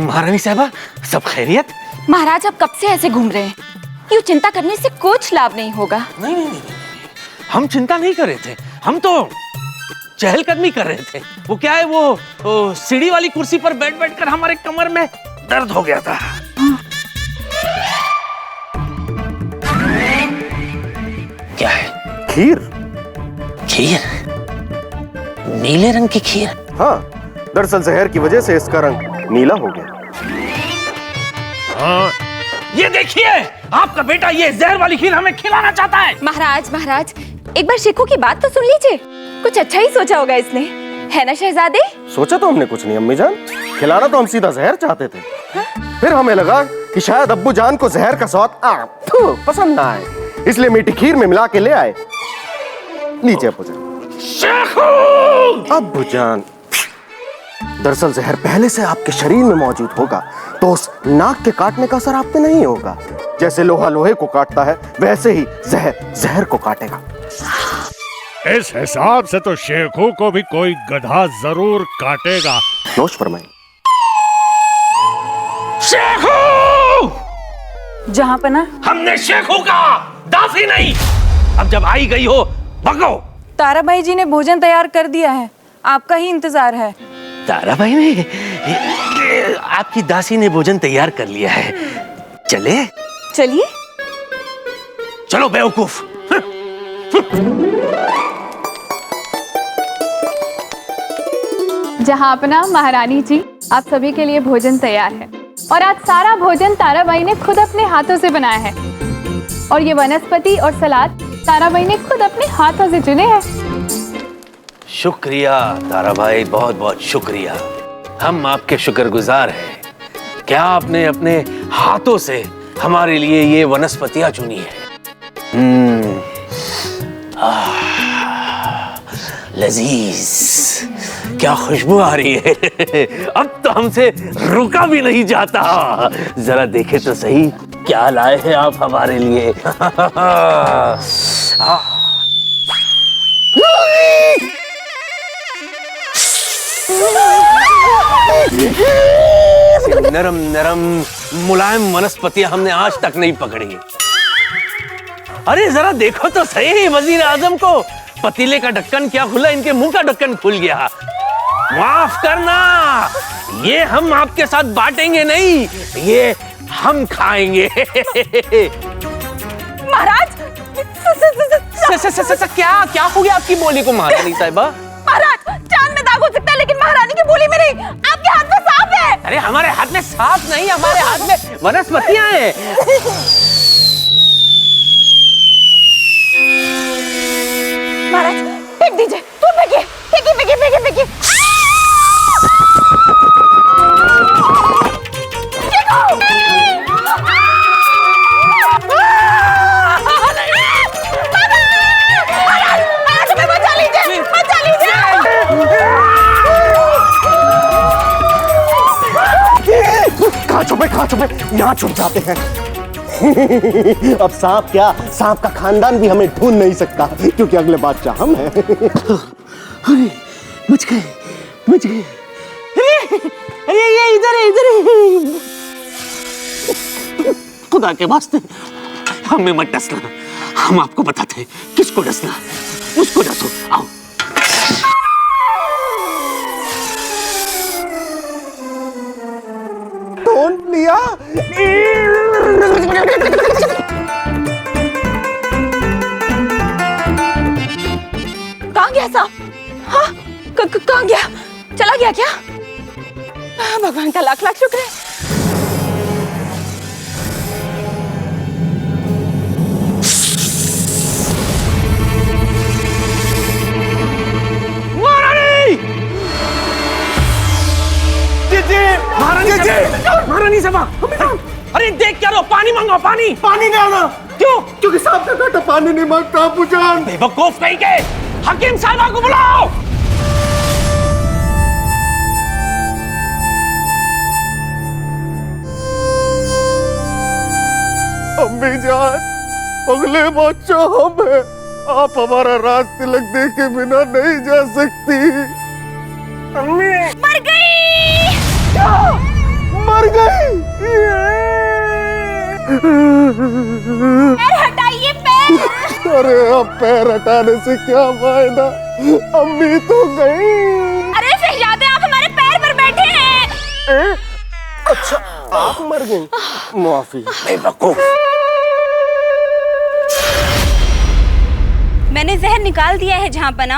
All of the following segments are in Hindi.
महारानी साहबा, सब खैरियत? महाराज आप कब से ऐसे घूम रहे हैं? यूँ चिंता करने से कुछ लाभ नहीं होगा। नहीं, हम चिंता नहीं कर रहे थे, हम तो चहलकदमी कर रहे थे। वो क्या है, वो सीढ़ी वाली कुर्सी पर बैठ कर हमारे कमर में दर्द हो गया था। क्या है? खीर। खीर? नीले रंग की खीर? हाँ, दरअसल जहर की वजह से इसका रंग नीला हो गया। हाँ, ये देखिए, आपका बेटा ये जहर वाली खीर हमें खिलाना चाहता है। महाराज एक बार शेखू की बात तो सुन लीजिए, कुछ अच्छा ही सोचा होगा इसने, है ना शहजादे? सोचा तो हमने कुछ नहीं अम्मी जान, खिलाना तो हम सीधा जहर चाहते थे। फिर हमें लगा कि शायद अब्बू जान को जहर का स्वाद पसंद ना आए, इसलिए मीठी खीर में मिला के ले आए। लीजिए अब्बू जान। शेखू! अब्बू जान, दरअसल जहर पहले से आपके शरीर में मौजूद होगा तो उस नाक के काटने का असर आप पे नहीं होगा। जैसे लोहा लोहे को काटता है वैसे ही जहर जहर को काटेगा। इस हिसाब से तो शेखू को भी कोई गधा जरूर काटेगा। नोश फरमाएं। शेखू! जहाँ पना हमने शेखू का दाफी नहीं। अब जब आई गई हो भगो। ताराबाई जी ने भोजन तैयार कर दिया है, आपका ही इंतजार है। ताराबाई ने, आपकी दासी ने भोजन तैयार कर लिया है। चले? चलिए। चलो बेवकूफ। जहांपना महारानी जी, आप सभी के लिए भोजन तैयार है और आज सारा भोजन ताराबाई ने खुद अपने हाथों से बनाया है और ये वनस्पति और सलाद ताराबाई ने खुद अपने हाथों से चुने हैं। शुक्रिया ताराबाई, बहुत बहुत शुक्रिया। हम आपके शुक्रगुजार हैं। क्या आपने अपने हाथों से हमारे लिए ये वनस्पतियां चुनी है। लजीज, क्या खुशबू आ रही है। अब तो हमसे रुका भी नहीं जाता। जरा देखे तो सही क्या लाए हैं आप हमारे लिए। नरम नरम मुलायम वनस्पतियां हमने आज तक नहीं पकड़ी। अरे जरा देखो तो सही वजीर आजम को, पतीले का ढक्कन क्या खुला, इनके मुंह का ढक्कन खुल गया। माफ करना, ये हम आपके साथ बांटेंगे नहीं, ये हम खाएंगे। महाराज क्या हो गया आपकी बोली को महारानी साहिबा? महाराज, चांद में दाग हो सकता है लेकिन महारानी की बोली में नहीं। आपके हाथ में सांप है। अरे हमारे हाथ में सांप नहीं, हमारे हाथ में वनस्पतियां हैं। महाराज फेंक दीजिए, तू फेंकिए, फेंकिए। कहाँ छुपे, यहाँ छुप जाते हैं। अब सांप क्या, सांप का खानदान भी हमें ढूंढ नहीं सकता क्योंकि अगले बादशाह हम हैं। अरे बच गए। अरे ये इधर खुदा के वास्ते हमें मत डसना। हम आपको बताते हैं किसको डसना, उसको डसो। आओ। ढूंढ लिया। कहाँ गया सांप? हाँ, कहाँ गया? चला गया क्या? भगवान का लाख लाख शुक्र है। महारानी साहबा, अरे देख क्या रो, पानी मांगो, पानी नहीं आना। क्यों? क्योंकि सांप का कांटा पानी नहीं मांगता। अब्बू जान, बेवकूफ कहीं के, हकीम साहिबा को बुलाओ। अम्मी जान, अगले बादशाह हम हैं। आप हमारा राज तिलक दे के बिना नहीं जा सकती। मर गई। मर गई। पैर हटाइए, पैर। अरे अब पैर हटाने से क्या फायदा, अम्मी तो गई। अरे शहजादे, आप हमारे पैर पर बैठे हैं। अच्छा आप मर गई, माफी। बेवकूफ। मैंने जहर निकाल दिया है जहाँ पना,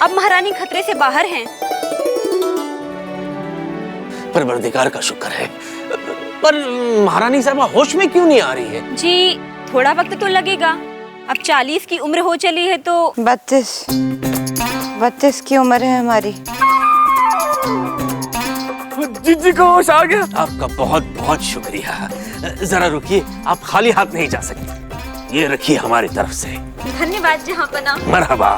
अब महारानी खतरे से बाहर हैं। परवरदिगार का शुक्र है, पर महारानी साहब होश में क्यों नहीं आ रही है? जी थोड़ा वक्त तो लगेगा, अब 40 की उम्र हो चली है तो। 32 की उम्र है हमारी। जीजी को होश आ गया। आपका बहुत बहुत शुक्रिया। जरा रुकिए, आप खाली हाथ नहीं जा सकते, ये रखिए हमारी तरफ से। धन्यवाद जहाँ पना। मरहबा।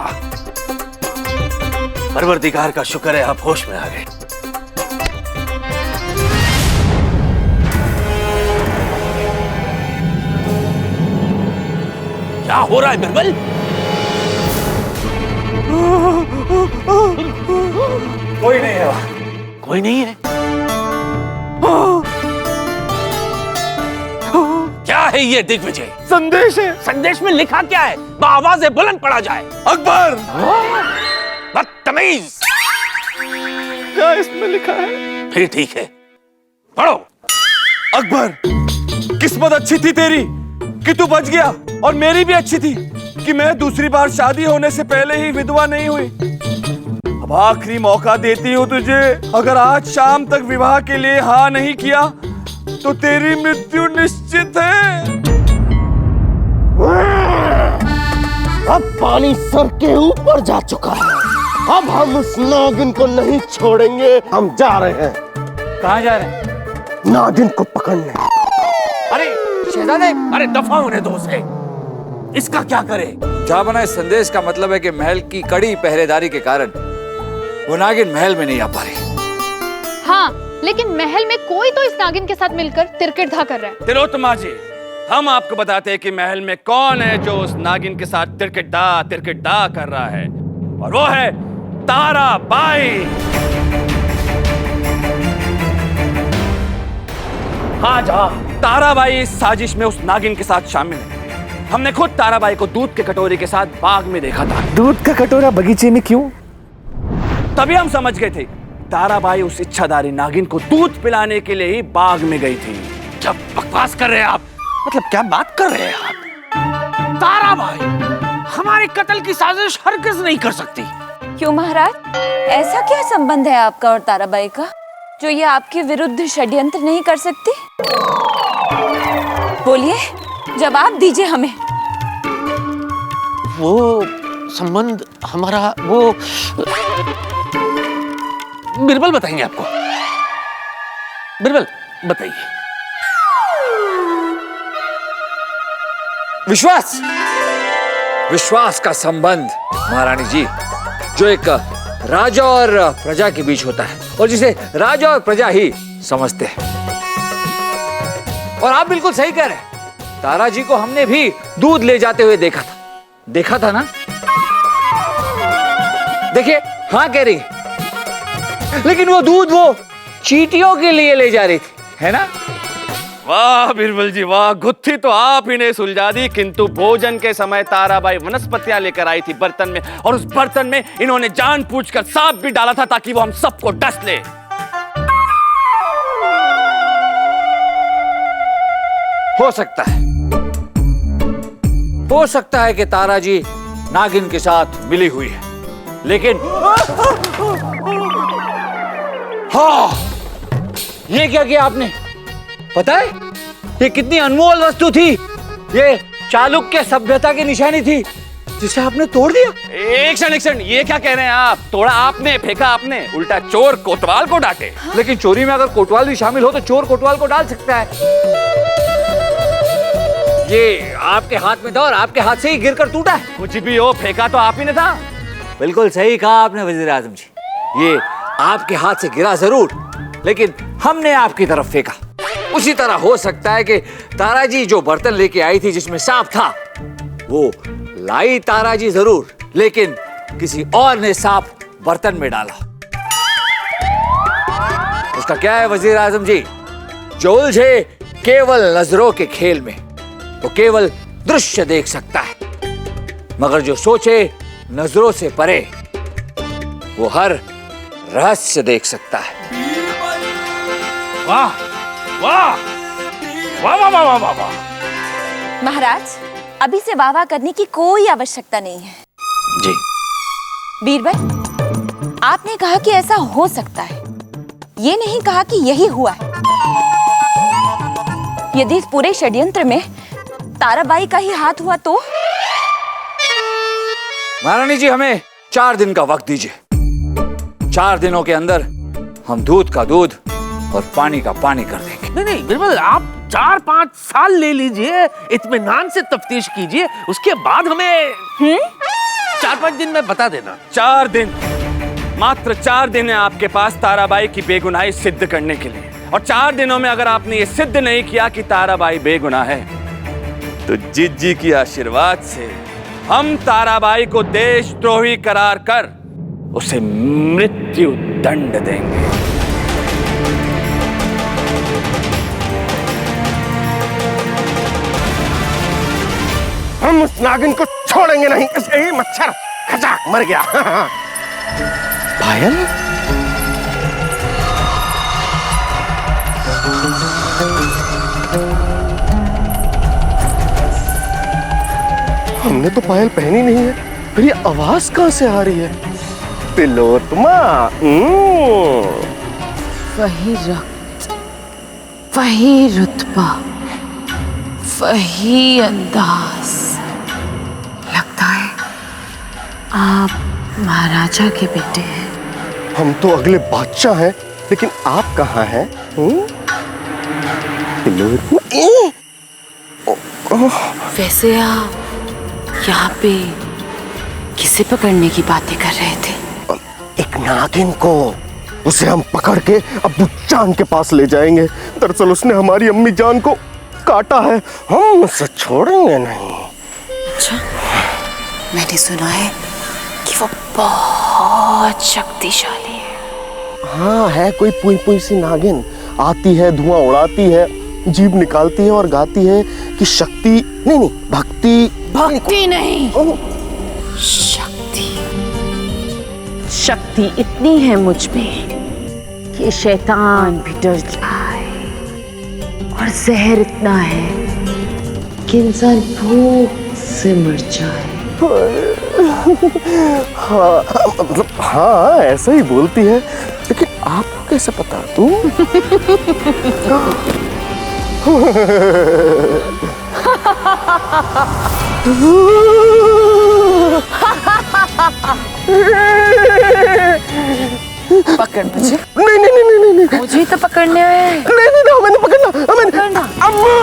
परवरदिगार का शुक्र है आप होश में आ गए। क्या हो रहा है बिरबल? कोई नहीं है। कोई नहीं है? क्या है ये दिग्विजय? संदेश है। संदेश में लिखा क्या है? आवाज़ें बुलंद पड़ा जाए। अकबर। बदतमीज। क्या इसमें लिखा है? फिर ठीक है, पढ़ो। अकबर, किस्मत अच्छी थी तेरी कि तू बच गया, और मेरी भी अच्छी थी कि मैं दूसरी बार शादी होने से पहले ही विधवा नहीं हुई। अब आखिरी मौका देती हूँ तुझे, अगर आज शाम तक विवाह के लिए हाँ नहीं किया तो तेरी मृत्यु निश्चित है। अब पानी सर के ऊपर जा चुका है, अब हम उस नागिन को नहीं छोड़ेंगे। हम जा रहे हैं। कहाँ जा रहे हैं? नागिन को पकड़ने। अरे शहजादे, अरे दफा होने दो उसे। इसका क्या करे? जा बना, इस संदेश का मतलब है कि महल की कड़ी पहरेदारी के कारण वो नागिन महल में नहीं आ पा रही। हाँ, लेकिन महल में कोई तो इस नागिन के साथ मिलकर तिरकिट कर रहा है। तिलोत्तमा जी, हम आपको बताते हैं कि महल में कौन है जो उस नागिन के साथ तिरकिट कर रहा है, और वो है ताराबाई। हाँ जा, ताराबाई इस साजिश में उस नागिन के साथ शामिल है। हमने खुद ताराबाई को दूध के कटोरे के साथ बाग में देखा था। दूध का कटोरा बगीचे में क्यों? तभी हम समझ गए थे ताराबाई उस इच्छाधारी नागिन को दूध पिलाने के लिए ही बाग में गई थी। क्या बकवास कर रहे हैं आप? मतलब क्या बात कर रहे हैं आप? ताराबाई हमारे कत्ल की साजिश हरगिज़ नहीं कर सकती। क्यों महाराज, ऐसा क्या संबंध है आपका और ताराबाई का जो ये आपके विरुद्ध षड्यंत्र नहीं कर सकती? बोलिए, जवाब दीजिए हमें। वो संबंध हमारा, वो बिरबल बताएंगे आपको। बिरबल बताइए। विश्वास का संबंध महारानी जी, जो एक राजा और प्रजा के बीच होता है, और जिसे राजा और प्रजा ही समझते हैं। और आप बिल्कुल सही कह रहे हैं, तारा जी को हमने भी दूध ले जाते हुए देखा था ना? देखिए, हाँ कह रही, लेकिन वो दूध वो चींटियों के लिए ले जा रही थी, है ना? वाह बिरबल जी वाह, गुत्थी तो आप ही ने सुलझा दी। किंतु भोजन के समय ताराबाई वनस्पतियां लेकर आई थी बर्तन में, और उस बर्तन में इन्होंने जानबूझकर सांप भी डाला था ताकि वो हम सबको डस ले। हो सकता है कि तारा जी नागिन के साथ मिली हुई है, लेकिन हाँ, ये क्या किया आपने? पता है ये कितनी अनमोल वस्तु थी? ये चालुक्य सभ्यता की निशानी थी जिसे आपने तोड़ दिया। एक क्षण, ये क्या कह रहे हैं आप? तोड़ा आपने, फेंका आपने, उल्टा चोर कोतवाल को डांटे। लेकिन चोरी में अगर कोतवाल भी शामिल हो तो चोर कोतवाल को डाल सकता है। ये आपके हाथ में था और आपके हाथ से ही गिरकर टूटा है। कुछ भी हो, फेंका तो आप ही ने था। बिल्कुल सही कहा आपने वजीर आजम जी, ये आपके हाथ से गिरा जरूर, लेकिन हमने आपकी तरफ फेंका। उसी तरह हो सकता है कि तारा जी जो बर्तन लेके आई थी जिसमें सांप था, वो लाई तारा जी जरूर, लेकिन किसी और ने सांप बर्तन में डाला। उसका क्या है वजीर आजम जी, जो उलझे केवल नजरों के खेल में वो केवल दृश्य देख सकता है, मगर जो सोचे नजरों से परे वो हर रहस्य देख सकता है। वाह वाह वाह वाह वाह वाह वाह। महाराज, अभी से वाह वाह करने की कोई आवश्यकता नहीं है। जी बीरबल, आपने कहा कि ऐसा हो सकता है, ये नहीं कहा कि यही हुआ है। यदि इस पूरे षड्यंत्र में ताराबाई का ही हाथ हुआ तो? महारानी जी, हमें 4 दिन का वक्त दीजिए। 4 दिनों के अंदर हम दूध का दूध और पानी का पानी कर देंगे। नहीं नहीं बिरबल, आप 4-5 साल ले लीजिए, इत्मीनान से तफ्तीश कीजिए, उसके बाद हमें 4-5 दिन में बता देना। 4 दिन, मात्र 4 दिन है आपके पास ताराबाई की बेगुनाही सिद्ध करने के लिए। और 4 दिनों में अगर आपने ये सिद्ध नहीं किया कि ताराबाई बेगुनाह है, तो जिज्जी की आशीर्वाद से हम ताराबाई को देशद्रोही करार कर उसे मृत्यु दंड देंगे। हम उस नागिन को छोड़ेंगे नहीं। यही मच्छर खचाक मर गया। पायल, हमने तो पायल पहनी नहीं है, फिर ये आवाज कहां से आ रही है? तिलोत्तमा। वही रक्त, वही रुतबा, वही अंदाज। लगता है आप महाराजा के बेटे हैं। हम तो अगले बादशाह हैं, लेकिन आप कहाँ हैं? वैसे आप यहाँ पे किसे पकड़ने की बातें कर रहे थे? एक नागिन को, उसे हम पकड़ के अब्बू जान के पास ले जाएंगे। दरअसल उसने हमारी अम्मी जान को काटा है, हम उसे छोड़ेंगे नहीं। अच्छा, मैंने सुना है कि वो बहुत शक्तिशाली है। हाँ, है कोई पुई पुई सी नागिन, आती है, धुआं उड़ाती है, जीभ निकालती है और गाती है कि शक्ति नहीं, भक्ति नहीं, शक्ति। शक्ति इतनी है मुझ में कि शैतान भी डर जाए, और जहर इतना है कि इंसान भूख से मर जाए। हाँ, ऐसा ही बोलती है, लेकिन आपको कैसे पता? तू पकड़ मुझे। नहीं, मुझे तो पकड़ने आया है। नहीं, मैंने पकड़ना। अम्मी।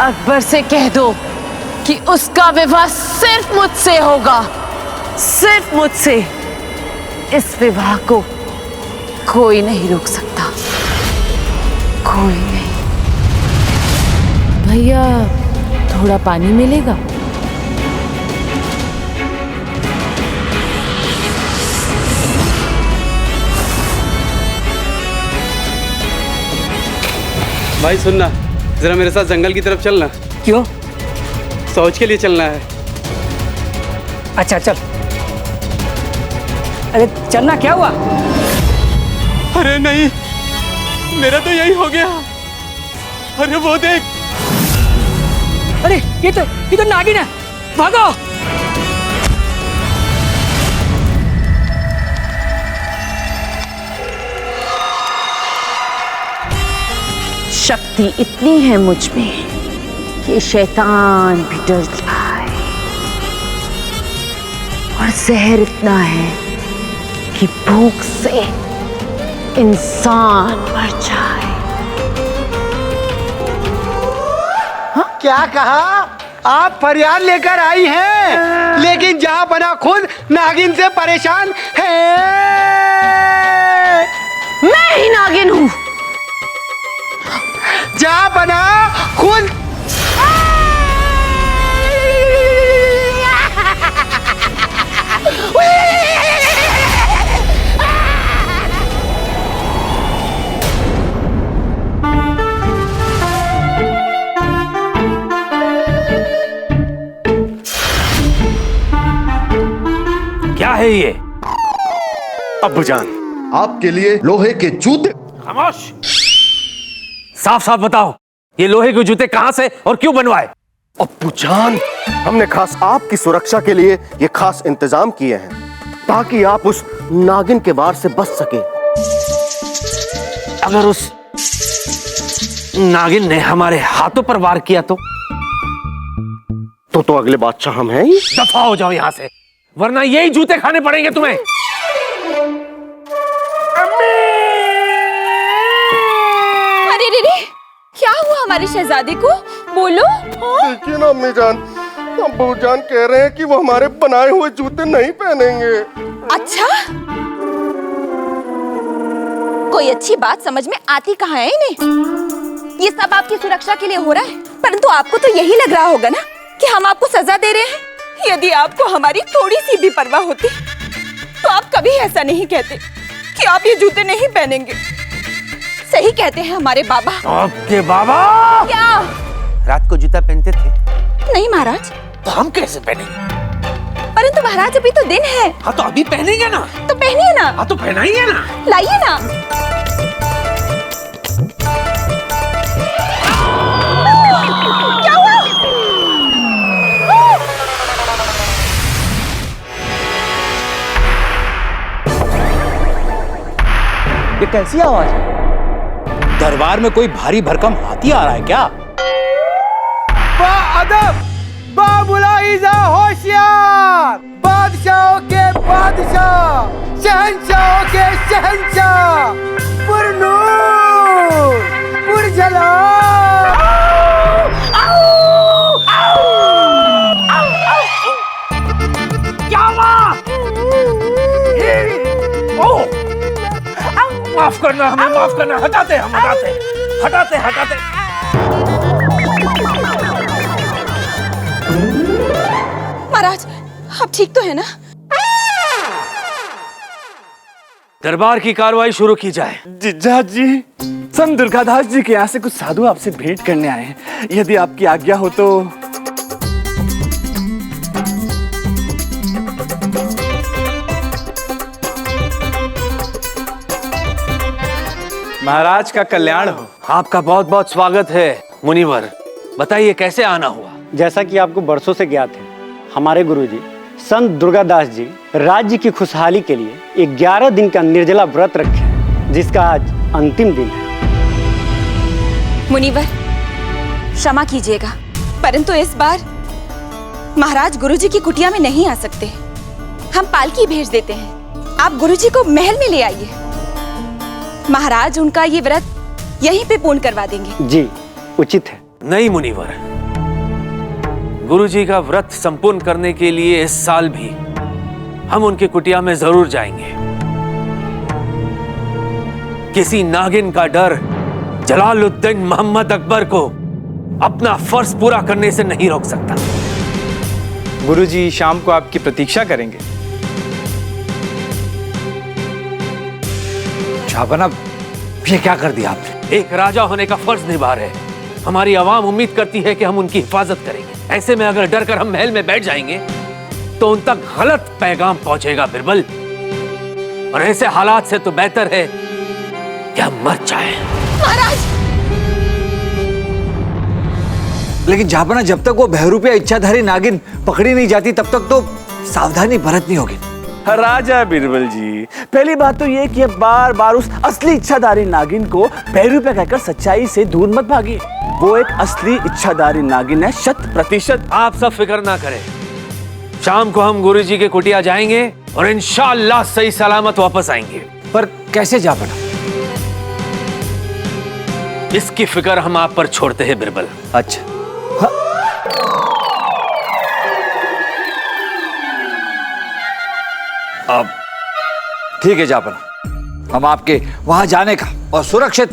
अकबर से कह दो कि उसका विवाह सिर्फ मुझसे होगा, सिर्फ मुझसे। इस विवाह को कोई नहीं रोक सकता, कोई नहीं। भैया, थोड़ा पानी मिलेगा? भाई सुनना, जरा मेरे साथ जंगल की तरफ चलना। क्यों? शौच के लिए चलना है। अच्छा चल। अरे चलना, क्या हुआ? अरे नहीं, मेरा तो यही हो गया। अरे वो देख। अरे ये तो नागिन है, भागो। शक्ति इतनी है मुझ में कि शैतान भी डर जाए, और जहर इतना है कि भूख से इंसान मर जाए। क्या कहा? आप फरियाद लेकर आई हैं, लेकिन जहां बना खुद नागिन से परेशान है। मैं ही नागिन हूं। जहां बना खुद है ये? अब्बूजान, आपके लिए लोहे के जूते। खामोश! साफ साफ बताओ, ये लोहे के जूते कहां से और क्यों बनवाए? अब्बूजान, हमने खास आपकी सुरक्षा के लिए ये खास इंतजाम किए हैं ताकि आप उस नागिन के वार से बच सके। अगर उस नागिन ने हमारे हाथों पर वार किया तो अगले बादशाह हम हैं ही। दफा हो जाओ यहां से, वरना यही जूते खाने पड़ेंगे तुम्हें। अरे रे रे, क्या हुआ हमारे शहजादे को? बोलो। देखिए ना अम्मी जान, अब्बूजान कह रहे हैं कि वो हमारे बनाए हुए जूते नहीं पहनेंगे। अच्छा, कोई अच्छी बात समझ में आती कहाँ है इन्हें? ये सब आपकी सुरक्षा के लिए हो रहा है, परंतु आपको तो यही लग रहा होगा ना कि हम आपको सजा दे रहे हैं। यदि आपको हमारी थोड़ी सी भी परवाह होती तो आप कभी ऐसा नहीं कहते कि आप ये जूते नहीं पहनेंगे। सही कहते हैं हमारे बाबा। आपके बाबा क्या रात को जूता पहनते थे? नहीं महाराज। तो हम कैसे पहनेंगे? परंतु महाराज अभी तो दिन है। हाँ तो अभी पहनेंगे ना। तो पहनिए ना। हाँ तो पहनाइए ना। लाइए ना। क्या हुआ? ये कैसी आवाज है? दरबार में कोई भारी भरकम हाथी आ रहा है क्या? अदब, बाबुलाइजा होशियार, बादशाहों के बादशाह, शहंशाहों के शहंशाह, पुरनूर, पुरजला। क्या हुआ? माफ करना, हमें माफ करना। हटाते हम, हटाते। महाराज, आप ठीक तो है ना? दरबार की कार्रवाई शुरू की जाए। जिज्जा जी, संत दुर्गादास जी के यहाँ से कुछ साधु आपसे भेंट करने आए हैं। यदि आपकी आज्ञा हो तो। महाराज का कल्याण हो। आपका बहुत बहुत स्वागत है मुनिवर। बताइए कैसे आना हुआ? जैसा कि आपको बरसों से ज्ञात है, हमारे गुरुजी संत दुर्गादास जी राज्य की खुशहाली के लिए 11 दिन का निर्जला व्रत रखे हैं, जिसका आज अंतिम दिन है। मुनिवर, क्षमा कीजिएगा, परंतु इस बार महाराज गुरुजी की कुटिया में नहीं आ सकते। हम पालकी भेज देते हैं, आप गुरुजी को महल में ले आइए। महाराज उनका ये व्रत यहीं पे पूर्ण करवा देंगे। जी, उचित है। नहीं मुनिवर, गुरुजी का व्रत संपूर्ण करने के लिए इस साल भी हम उनकी कुटिया में जरूर जाएंगे। किसी नागिन का डर जलालुद्दीन मोहम्मद अकबर को अपना फर्ज पूरा करने से नहीं रोक सकता। गुरुजी शाम को आपकी प्रतीक्षा करेंगे। शाहबना, ये क्या कर दिया आपने? एक राजा होने का फर्ज निभा रहे हैं। हमारी आवाम उम्मीद करती है कि हम उनकी हिफाजत करेंगे। ऐसे में अगर डर कर हम महल में बैठ जाएंगे तो उन तक गलत पैगाम पहुंचेगा बिरबल, और ऐसे हालात से तो बेहतर है कि हम मर जाएं। महाराज, लेकिन जापना, जब तक वो बहरूपिया इच्छाधारी नागिन पकड़ी नहीं जाती तब तक तो सावधानी बरतनी होगी। राजा बिरबल जी, पहली बात तो ये कि बार बार उस असली इच्छाधारी नागिन को बहरूपिया कहकर सच्चाई से दूर मत भागिए। वो एक असली इच्छाधारी नागिन है, 100%। आप सब फिक्र ना करें, शाम को हम गुरुजी के कुटिया जाएंगे और इंशाअल्लाह सही सलामत वापस आएंगे। पर कैसे जापना? इसकी फिक्र हम आप पर छोड़ते हैं बिरबल। अच्छा, अब ठीक है जापना, हम आपके वहां जाने का और सुरक्षित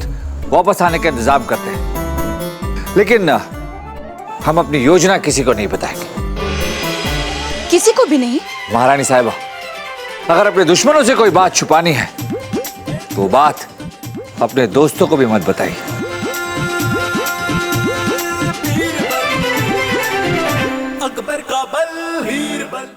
वापस आने का इंतजाम करते हैं, लेकिन हम अपनी योजना किसी को नहीं बताएंगे। किसी को भी नहीं? महारानी साहिबा, अगर अपने दुश्मनों से कोई बात छुपानी है तो वो बात अपने दोस्तों को भी मत बताइए। अकबर का बल, वीरबल।